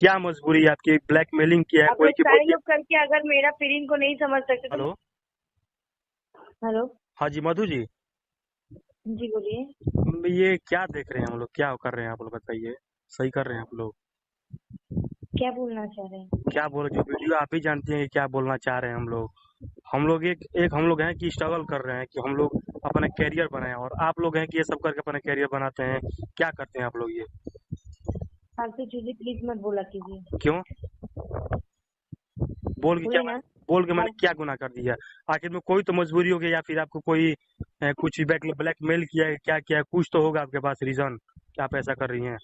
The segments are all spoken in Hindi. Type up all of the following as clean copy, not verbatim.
क्या मजबूरी है आपकी? ब्लैकमेलिंग किया है आप कोई लोग की सारे बोलिए। लोग करके अगर मेरा फीलिंग को नहीं समझ सकते तो। हेलो। हेलो। हाँ जी मधु जी। जी बोलिए। ये क्या देख रहे हैं हम लोग, क्या कर रहे हैं आप लोग बताइए। सही कर रहे हैं आप लोग? क्या बोलना चाह रहे हैं? क्या बोल, जो वीडियो आप ही जानते हैं कि क्या बोलना चाह रहे हैं हम लोग। हम लोग एक एक हम लोग हैं कि स्ट्रगल कर रहे हैं कि हम लोग अपना कैरियर बनाएं, और आप लोग हैं कि ये सब करके अपना कैरियर बनाते हैं। क्या करते हैं आप लोग ये? फालतू चीजें प्लीज मत बोला कीजिए। क्यों? बोल के क्या बोले मैंने ना। बोल के मैंने फाल- क्या गुनाह कर दिया? आखिर में कोई तो मजबूरी होगी, या फिर आपको कोई कुछ ब्लैकमेल किया है, क्या किया है? कुछ तो होगा आपके पास रीजन कि आप ऐसा कर रही हैं।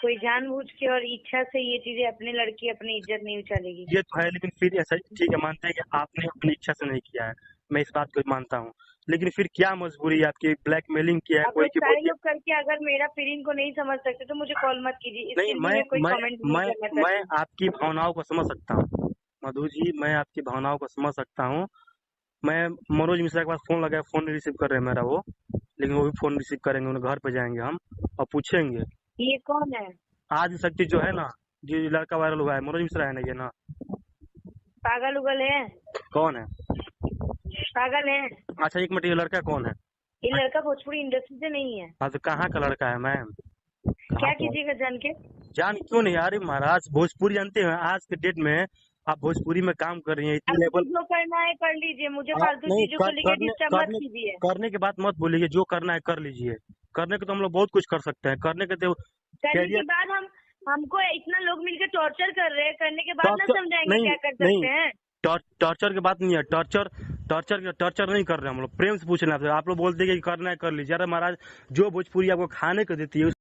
कोई जानबूझ के और इच्छा से ये चीजें अपने लड़की अपनी इज्जत नहीं उछालेगी। ये तो है, लेकिन फिर ऐसा ठीक है, मानते हैं कि आपने अपनी इच्छा से नहीं किया है। मैं इस बात को मानता हूँ। लेकिन फिर क्या मजबूरी है आपकी? ब्लैकमेलिंग किया है आप कोई लोग की सारे बोलिए। लोग करके अगर मेरा फीलिंग को नहीं समझ सकते तो मुझे कॉल मत कीजिए। नहीं, इसके लिए मैं मैं कोई मैं कमेंट नहीं मैं करना मैं चाहती। आपकी भावनाओं को समझ सकता हूँ। मधु जी, मैं आपकी भावनाओं को समझ सकता हूँ। मैं मनोज मिश्रा के पास फोन लगाया, फोन नहीं रिसीव कर रहे हैं मेरा वो। लेकिन वो भी फोन रिसीव करेंगे, उन्हें घर पे जाएंगे हम और पूछेंगे। ये कौन है? आज शक्ति जो है ना, जो लड़का वायरल हुआ है, मनोज मिश्रा है ना ये ना? पागल उगल है? कौन है? पागल है? अच्छा एक मिनट, ये लड़का कौन है? ये लड़का भोजपुरी इंडस्ट्री से नहीं है। हाँ तो कहाँ का लड़का है मैम? कहाँ क्या का? कीजिएगा जान के? जान क्यों नहीं? अरे महाराज, भोजपुरी जानते हैं आज के डेट में। आप भोजपुरी में काम कर रही हैं इतनी आपको लेवल। जो करना है कर लीजिए, मुझे आप फालतू नहीं चीजों को कर, लेके करने डिस्टर्ब मत करने कीजिए। करने के बाद मत बोलिए, जो करना है कर लीजिए। करने के तो हम लोग बहुत कुछ कर सकते हैं, करने के तो करने के कैरियर। बाद हमको इतना लोग मिलकर टॉर्चर कर रहे हैं, करने के बाद ना टॉर्चर समझाएंगे नहीं, क्या कर नहीं। सकते हैं। टॉर्चर की बात नहीं है। टॉर्चर नहीं कर रहे हम लोग, प्रेम से पूछ रहे हैं आपसे। आप लोग बोलते हैं कि करना है कर लीजिए। अरे महाराज, जो भोजपुरी आपको खाने को देती है